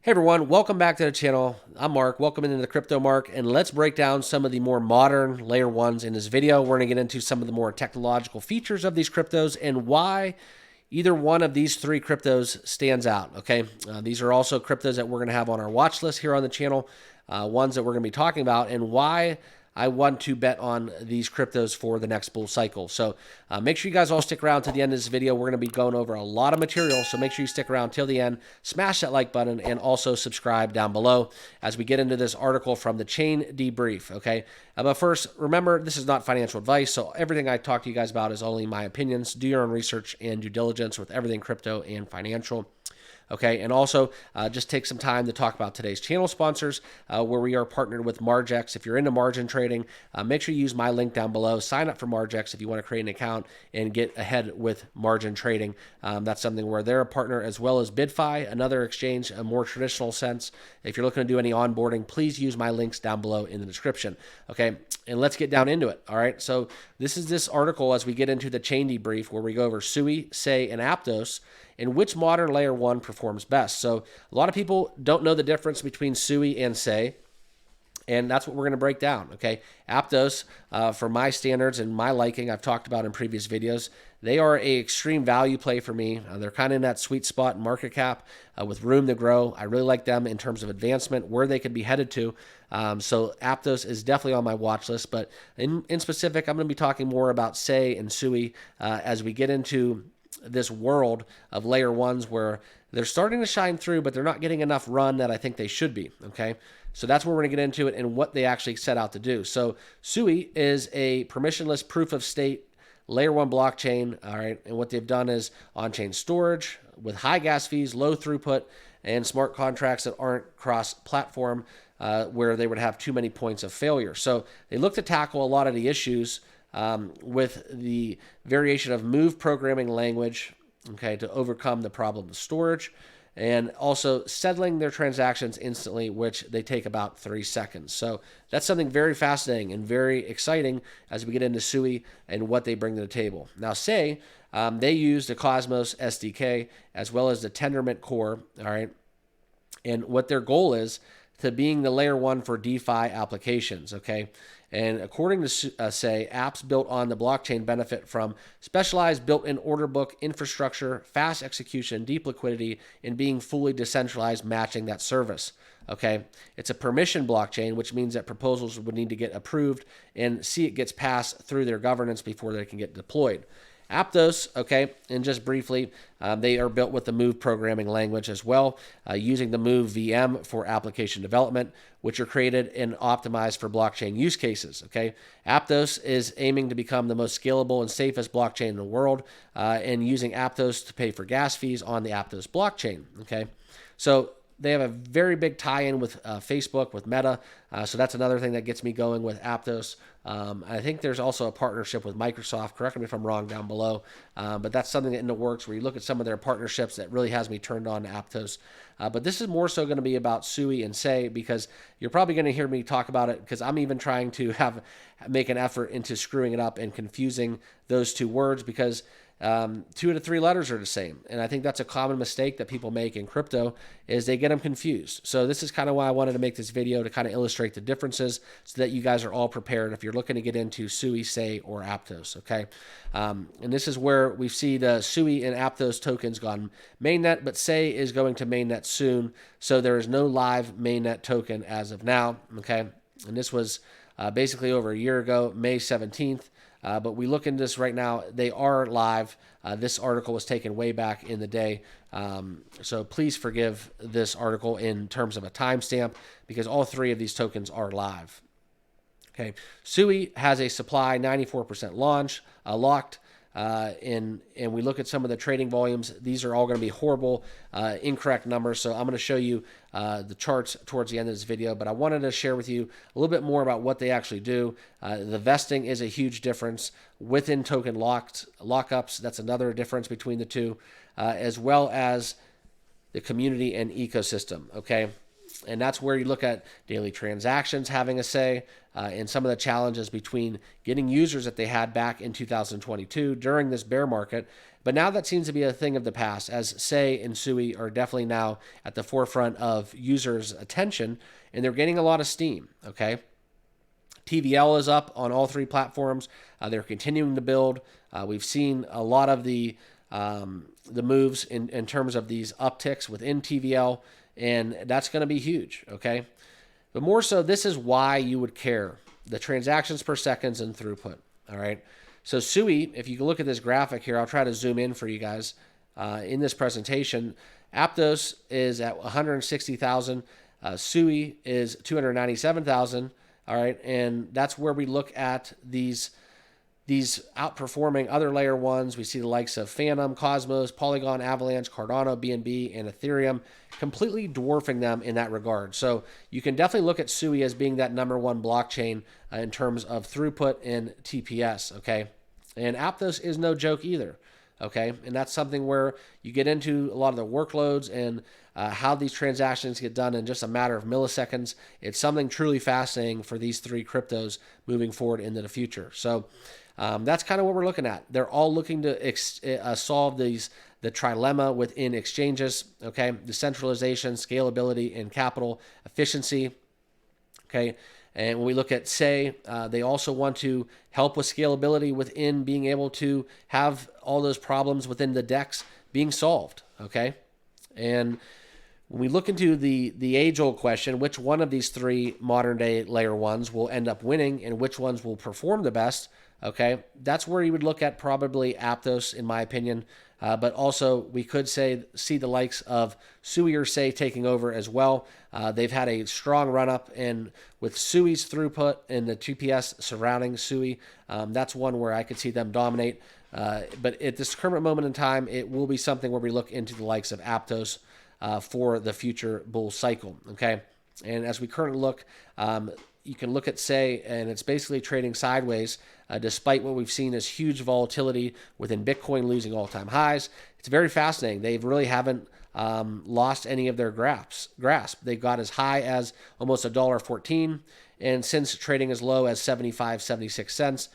Hey everyone, welcome back to the channel. I'm Mark, welcome into the Crypto Mark, and let's break down some of the more modern layer ones in this video. We're gonna get into some of the more technological features of these cryptos and why either one of these three cryptos stands out, okay? These are also cryptos that we're gonna have on our watch list here on the channel, ones that we're gonna be talking about, and why I want to bet on these cryptos for the next bull cycle. So make sure you guys all stick around to the end of this video. We're going to be going over a lot of material, so make sure you stick around till the end. Smash that like button and also subscribe down below as we get into this article from the Chain Debrief, okay? But first, remember, this is not financial advice, so everything I talk to you guys about is only my opinions. Do your own research and due diligence with everything crypto and financial. Okay, and also just take some time to talk about today's channel sponsors, where we are partnered with Margex. If you're into margin trading, make sure you use my link down below. Sign up for Margex if you want to create an account and get ahead with margin trading. That's something where they're a partner, as well as BidFi, another exchange, a more traditional sense. If you're looking to do any onboarding, please use my links down below in the description. Okay, and let's get down into it. All right, so this is this article as we get into the Chain Debrief, where we go over SUI, SEI, and Aptos, and which modern layer one performs best. So a lot of people don't know the difference between SUI and SEI, and that's what we're going to break down, okay? Aptos, for my standards and my liking, I've talked about in previous videos, they are a extreme value play for me. They're kind of in that sweet spot in market cap with room to grow. I really like them in terms of advancement, where they could be headed to. So Aptos is definitely on my watch list, but in specific, I'm going to be talking more about SEI and SUI as we get into this world of layer ones where they're starting to shine through, but they're not getting enough run that I think they should be, okay? So that's where we're going to get into it and what they actually set out to do. So SUI is a permissionless proof of stake layer one blockchain, all right? And what they've done is on-chain storage with high gas fees, low throughput, and smart contracts that aren't cross-platform where they would have too many points of failure. So they look to tackle a lot of the issues with the variation of move programming language, okay, to overcome the problem of storage, and also settling their transactions instantly, which they take about 3 seconds. So that's something very fascinating and very exciting as we get into SUI and what they bring to the table. Now, SEI, they use the Cosmos SDK as well as the Tendermint core, all right, and what their goal is to being the layer one for DeFi applications, okay? And according to SEI, apps built on the blockchain benefit from specialized built-in order book infrastructure, fast execution, deep liquidity, and being fully decentralized, matching that service, okay? It's a permission blockchain, which means that proposals would need to get approved and see it gets passed through their governance before they can get deployed. Aptos, okay, and just briefly, they are built with the Move programming language as well, using the Move VM for application development, which are created and optimized for blockchain use cases, okay? Aptos is aiming to become the most scalable and safest blockchain in the world, and using Aptos to pay for gas fees on the Aptos blockchain, okay? So they have a very big tie-in with Facebook, with Meta. So that's another thing that gets me going with Aptos. I think there's also a partnership with Microsoft. Correct me if I'm wrong down below. But that's something in the works where you look at some of their partnerships that really has me turned on to Aptos. But this is more so going to be about SUI and SEI, because you're probably going to hear me talk about it because I'm even trying to make an effort into screwing it up and confusing those two words, because 2 to 3 letters are the same. And I think that's a common mistake that people make in crypto, is they get them confused. So this is kind of why I wanted to make this video, to kind of illustrate the differences so that you guys are all prepared if you're looking to get into SUI, SEI, or Aptos, okay? And this is where we see the SUI and Aptos tokens gone mainnet, but SEI is going to mainnet soon. So there is no live mainnet token as of now, okay? And this was basically over a year ago, May 17th. But we look into this right now. They are live. This article was taken way back in the day. So please forgive this article in terms of a timestamp, because all 3 of these tokens are live. Okay, SUI has a supply 94% locked. And we look at some of the trading volumes. These are all going to be horrible, incorrect numbers. So I'm going to show you the charts towards the end of this video, but I wanted to share with you a little bit more about what they actually do. The vesting is a huge difference within token lockups. That's another difference between the two, as well as the community and ecosystem, okay? And that's where you look at daily transactions having a say, and some of the challenges between getting users that they had back in 2022 during this bear market But now that seems to be a thing of the past, as SEI and SUI are definitely now at the forefront of users' attention, and they're gaining a lot of steam, okay? TVL is up on all three platforms. They're continuing to build. We've seen a lot of the moves in terms of these upticks within TVL, and that's going to be huge, okay? But more so, this is why you would care. The transactions per seconds and throughput, all right? So SUI, if you look at this graphic here, I'll try to zoom in for you guys in this presentation. Aptos is at 160,000. SUI is 297,000. All right, and that's where we look at these outperforming other layer ones. We see the likes of Phantom, Cosmos, Polygon, Avalanche, Cardano, BNB, and Ethereum completely dwarfing them in that regard. So you can definitely look at SUI as being that #1 blockchain in terms of throughput and TPS, okay? And Aptos is no joke either, okay? And that's something where you get into a lot of the workloads and how these transactions get done in just a matter of milliseconds. It's something truly fascinating for these three cryptos moving forward into the future. So that's kind of what we're looking at. They're all looking to solve the trilemma within exchanges, okay? Decentralization, scalability, and capital efficiency, okay? And when we look at SEI, they also want to help with scalability within being able to have all those problems within the DEX being solved, okay? And when we look into the age-old question, which one of these three modern-day layer ones will end up winning and which ones will perform the best, okay, that's where you would look at probably Aptos, in my opinion. But also, we could see the likes of SUI or SEI taking over as well. They've had a strong run-up, and with SUI's throughput and the TPS surrounding SUI, that's one where I could see them dominate. But at this current moment in time, it will be something where we look into the likes of Aptos for the future bull cycle, okay? And as we currently look, you can look at SEI, and it's basically trading sideways, despite what we've seen as huge volatility within Bitcoin losing all-time highs. It's very fascinating. They really haven't lost any of their grasp. They got as high as almost $1.14, and since trading as low as 75, 76 cents.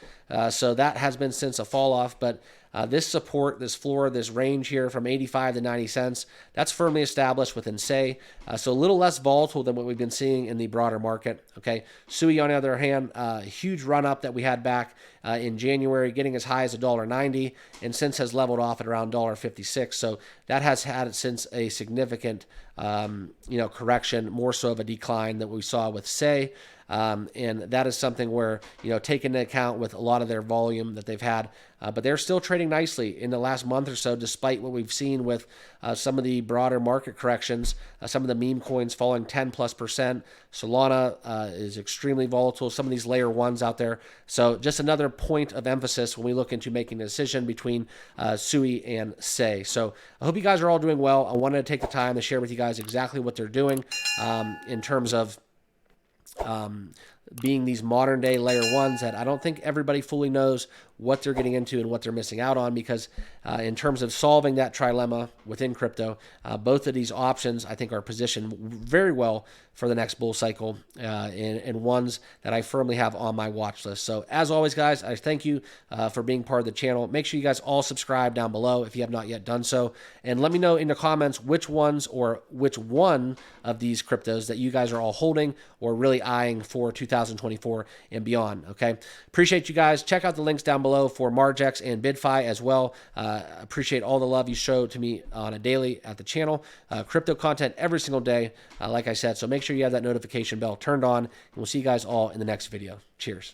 So that has been since a fall off, but this support, this floor, this range here from 85 to 90 cents, that's firmly established within SEI. So a little less volatile than what we've been seeing in the broader market. Okay, SUI, on the other hand, a huge run up that we had back in January, getting as high as $1.90, and since has leveled off at around $1.56. So that has had since a significant correction, more so of a decline that we saw with SEI. And that is something where, taking into account with a lot of their volume that they've had, but they're still trading nicely in the last month or so, despite what we've seen with some of the broader market corrections, some of the meme coins falling 10+%. Solana is extremely volatile, some of these layer ones out there. So just another point of emphasis when we look into making a decision between SUI and SEI. So I hope you guys are all doing well. I wanted to take the time to share with you guys exactly what they're doing in terms of being these modern day layer ones that I don't think everybody fully knows what they're getting into and what they're missing out on, because in terms of solving that trilemma within crypto, both of these options I think are positioned very well for the next bull cycle, and ones that I firmly have on my watch list. So as always, guys, I thank you for being part of the channel. Make sure you guys all subscribe down below if you have not yet done so, and let me know in the comments which ones or which one of these cryptos that you guys are all holding or really eyeing for 2024 and beyond. Okay, appreciate you guys. Check out the links down below for Margex and BidFi as well. Appreciate all the love you show to me on a daily at the channel. Crypto content every single day, like I said. So make sure you have that notification bell turned on, and we'll see you guys all in the next video. Cheers.